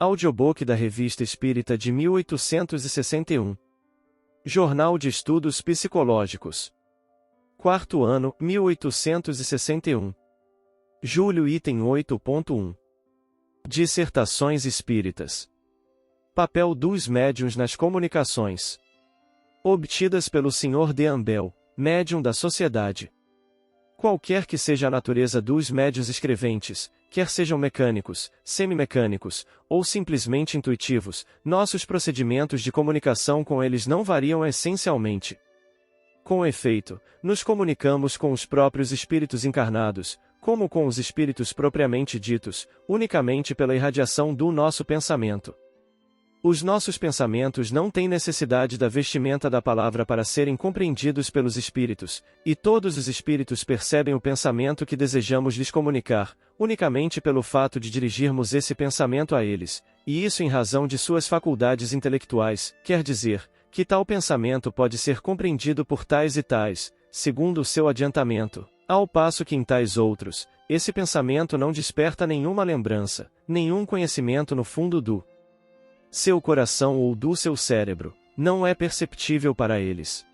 Audiobook da Revista Espírita de 1861. Jornal de Estudos Psicológicos. Quarto ano, 1861. Julho, item 8.1. Dissertações Espíritas. Papel dos médiuns nas comunicações. Obtidas pelo Sr. D'Ambel, médium da Sociedade. Qualquer que seja a natureza dos médiuns escreventes, quer sejam mecânicos, semimecânicos, ou simplesmente intuitivos, nossos procedimentos de comunicação com eles não variam essencialmente. Com efeito, nos comunicamos com os próprios espíritos encarnados, como com os espíritos propriamente ditos, unicamente pela irradiação do nosso pensamento. Os nossos pensamentos não têm necessidade da vestimenta da palavra para serem compreendidos pelos espíritos, e todos os espíritos percebem o pensamento que desejamos lhes comunicar, unicamente pelo fato de dirigirmos esse pensamento a eles, e isso em razão de suas faculdades intelectuais, quer dizer, que tal pensamento pode ser compreendido por tais e tais, segundo o seu adiantamento, ao passo que em tais outros, esse pensamento não desperta nenhuma lembrança, nenhum conhecimento no fundo do seu coração ou do seu cérebro, não é perceptível para eles.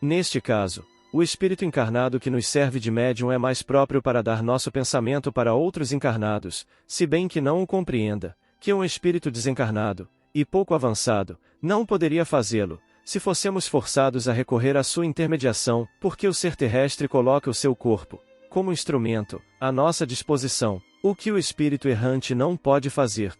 Neste caso, o espírito encarnado que nos serve de médium é mais próprio para dar nosso pensamento para outros encarnados, se bem que não o compreenda, que um espírito desencarnado, e pouco avançado, não poderia fazê-lo, se fossemos forçados a recorrer à sua intermediação, porque o ser terrestre coloca o seu corpo, como instrumento, à nossa disposição, o que o espírito errante não pode fazer.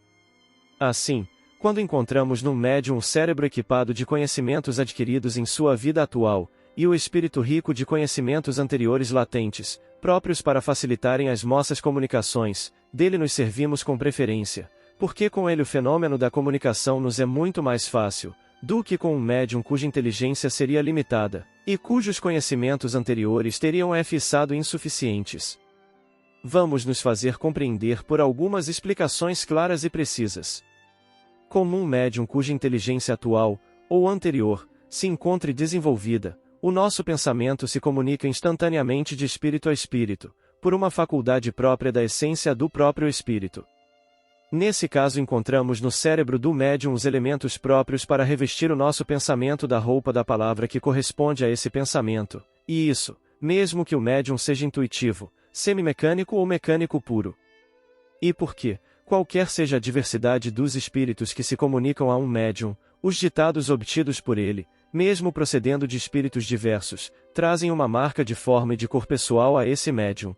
Assim, quando encontramos num médium um cérebro equipado de conhecimentos adquiridos em sua vida atual, e o espírito rico de conhecimentos anteriores latentes, próprios para facilitarem as nossas comunicações, dele nos servimos com preferência, porque com ele o fenômeno da comunicação nos é muito mais fácil, do que com um médium cuja inteligência seria limitada, e cujos conhecimentos anteriores teriam sido insuficientes. Vamos nos fazer compreender por algumas explicações claras e precisas. Como um médium cuja inteligência atual, ou anterior, se encontre desenvolvida, o nosso pensamento se comunica instantaneamente de espírito a espírito, por uma faculdade própria da essência do próprio espírito. Nesse caso encontramos no cérebro do médium os elementos próprios para revestir o nosso pensamento da roupa da palavra que corresponde a esse pensamento, e isso, mesmo que o médium seja intuitivo, semimecânico ou mecânico puro. E por quê? Qualquer seja a diversidade dos espíritos que se comunicam a um médium, os ditados obtidos por ele, mesmo procedendo de espíritos diversos, trazem uma marca de forma e de cor pessoal a esse médium.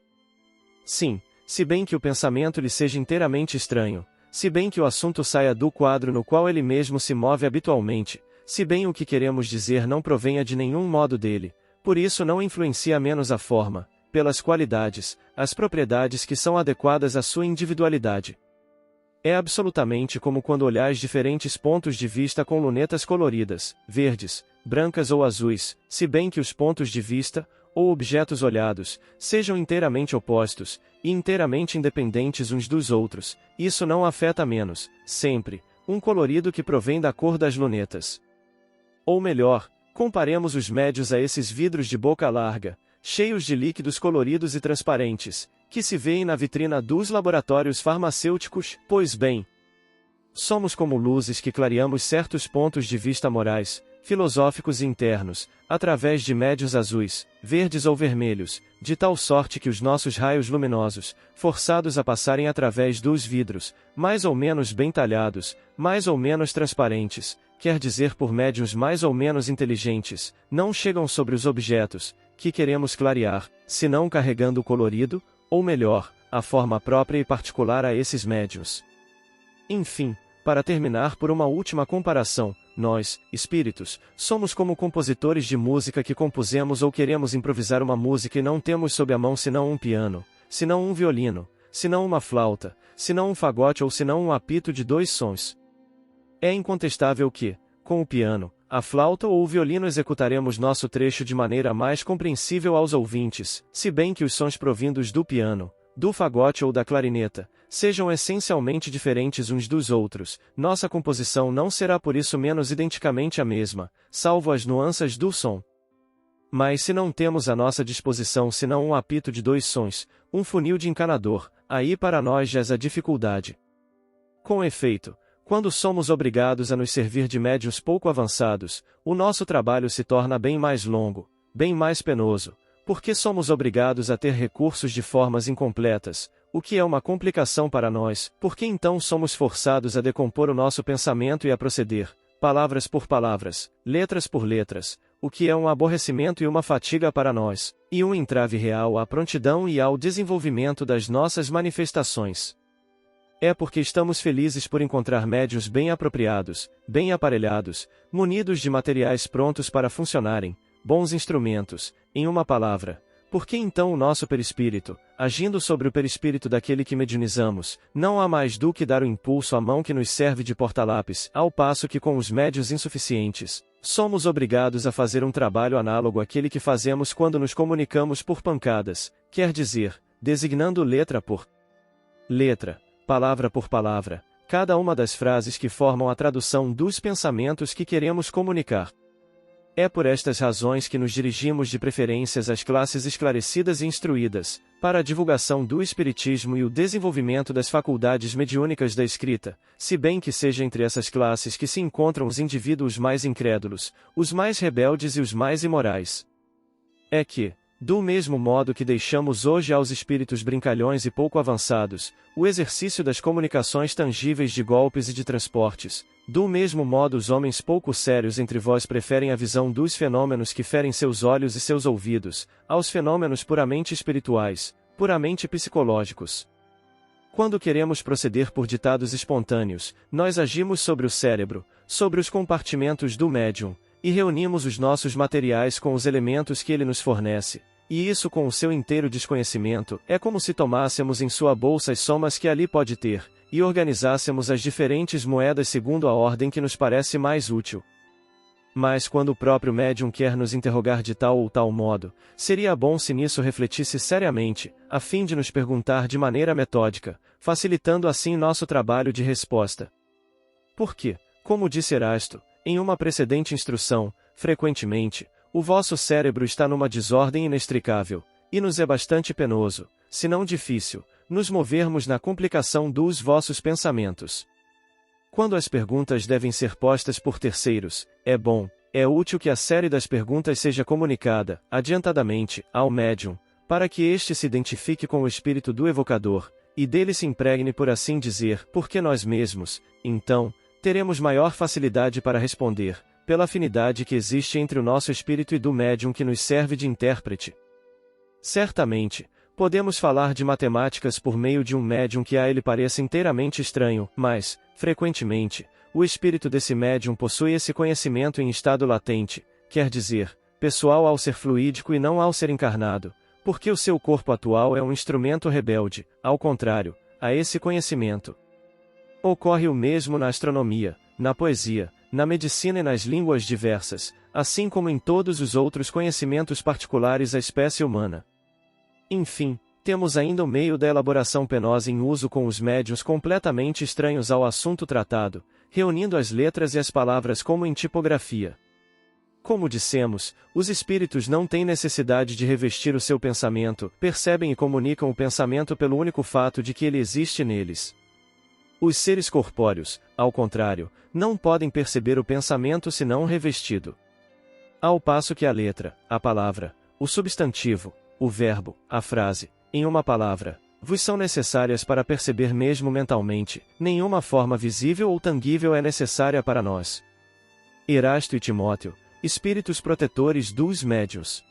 Sim, se bem que o pensamento lhe seja inteiramente estranho, se bem que o assunto saia do quadro no qual ele mesmo se move habitualmente, se bem o que queremos dizer não provenha de nenhum modo dele, por isso não influencia menos a forma, pelas qualidades, as propriedades que são adequadas à sua individualidade. É absolutamente como quando olhais diferentes pontos de vista com lunetas coloridas, verdes, brancas ou azuis, se bem que os pontos de vista, ou objetos olhados, sejam inteiramente opostos, e inteiramente independentes uns dos outros, isso não afeta menos, sempre, um colorido que provém da cor das lunetas. Ou melhor, comparemos os médios a esses vidros de boca larga, cheios de líquidos coloridos e transparentes, que se vêem na vitrina dos laboratórios farmacêuticos, pois bem, somos como luzes que clareamos certos pontos de vista morais, filosóficos e internos, através de médios azuis, verdes ou vermelhos, de tal sorte que os nossos raios luminosos, forçados a passarem através dos vidros, mais ou menos bem talhados, mais ou menos transparentes, quer dizer por médiuns mais ou menos inteligentes, não chegam sobre os objetos que queremos clarear, senão carregando o colorido, ou melhor, a forma própria e particular a esses médiuns. Enfim, para terminar por uma última comparação, nós, espíritos, somos como compositores de música que compusemos ou queremos improvisar uma música e não temos sob a mão senão um piano, senão um violino, senão uma flauta, senão um fagote ou senão um apito de 2 sons. É incontestável que, com o piano, a flauta ou o violino executaremos nosso trecho de maneira mais compreensível aos ouvintes, se bem que os sons provindos do piano, do fagote ou da clarineta, sejam essencialmente diferentes uns dos outros, nossa composição não será por isso menos identicamente a mesma, salvo as nuances do som. Mas se não temos à nossa disposição senão um apito de 2 sons, um funil de encanador, aí para nós jaz a dificuldade. Com efeito, quando somos obrigados a nos servir de médiuns pouco avançados, o nosso trabalho se torna bem mais longo, bem mais penoso, porque somos obrigados a ter recursos de formas incompletas, o que é uma complicação para nós, porque então somos forçados a decompor o nosso pensamento e a proceder, palavras por palavras, letras por letras, o que é um aborrecimento e uma fatiga para nós, e um entrave real à prontidão e ao desenvolvimento das nossas manifestações. É porque estamos felizes por encontrar médiuns bem apropriados, bem aparelhados, munidos de materiais prontos para funcionarem, bons instrumentos, em uma palavra. Porque então o nosso perispírito, agindo sobre o perispírito daquele que mediunizamos, não há mais do que dar o impulso à mão que nos serve de porta-lápis, ao passo que com os médios insuficientes, somos obrigados a fazer um trabalho análogo àquele que fazemos quando nos comunicamos por pancadas, quer dizer, designando letra por letra, palavra por palavra, cada uma das frases que formam a tradução dos pensamentos que queremos comunicar. É por estas razões que nos dirigimos de preferências às classes esclarecidas e instruídas, para a divulgação do espiritismo e o desenvolvimento das faculdades mediúnicas da escrita, se bem que seja entre essas classes que se encontram os indivíduos mais incrédulos, os mais rebeldes e os mais imorais. É que, do mesmo modo que deixamos hoje aos espíritos brincalhões e pouco avançados, o exercício das comunicações tangíveis de golpes e de transportes, do mesmo modo os homens pouco sérios entre vós preferem a visão dos fenômenos que ferem seus olhos e seus ouvidos, aos fenômenos puramente espirituais, puramente psicológicos. Quando queremos proceder por ditados espontâneos, nós agimos sobre o cérebro, sobre os compartimentos do médium, e reunimos os nossos materiais com os elementos que ele nos fornece. E isso com o seu inteiro desconhecimento, é como se tomássemos em sua bolsa as somas que ali pode ter, e organizássemos as diferentes moedas segundo a ordem que nos parece mais útil. Mas quando o próprio médium quer nos interrogar de tal ou tal modo, seria bom se nisso refletisse seriamente, a fim de nos perguntar de maneira metódica, facilitando assim nosso trabalho de resposta. Porque, como disse Erasto, em uma precedente instrução, frequentemente, o vosso cérebro está numa desordem inextricável, e nos é bastante penoso, se não difícil, nos movermos na complicação dos vossos pensamentos. Quando as perguntas devem ser postas por terceiros, é bom, é útil que a série das perguntas seja comunicada, adiantadamente, ao médium, para que este se identifique com o espírito do evocador, e dele se impregne por assim dizer, porque nós mesmos, então, teremos maior facilidade para responder, pela afinidade que existe entre o nosso espírito e do médium que nos serve de intérprete. Certamente, podemos falar de matemáticas por meio de um médium que a ele pareça inteiramente estranho, mas, frequentemente, o espírito desse médium possui esse conhecimento em estado latente, quer dizer, pessoal ao ser fluídico e não ao ser encarnado, porque o seu corpo atual é um instrumento rebelde, ao contrário, a esse conhecimento. Ocorre o mesmo na astronomia, na poesia, na medicina e nas línguas diversas, assim como em todos os outros conhecimentos particulares à espécie humana. Enfim, temos ainda o meio da elaboração penosa em uso com os médiuns completamente estranhos ao assunto tratado, reunindo as letras e as palavras como em tipografia. Como dissemos, os espíritos não têm necessidade de revestir o seu pensamento, percebem e comunicam o pensamento pelo único fato de que ele existe neles. Os seres corpóreos, ao contrário, não podem perceber o pensamento senão revestido. Ao passo que a letra, a palavra, o substantivo, o verbo, a frase, em uma palavra, vos são necessárias para perceber mesmo mentalmente, nenhuma forma visível ou tangível é necessária para nós. Erasto e Timóteo, espíritos protetores dos médiuns.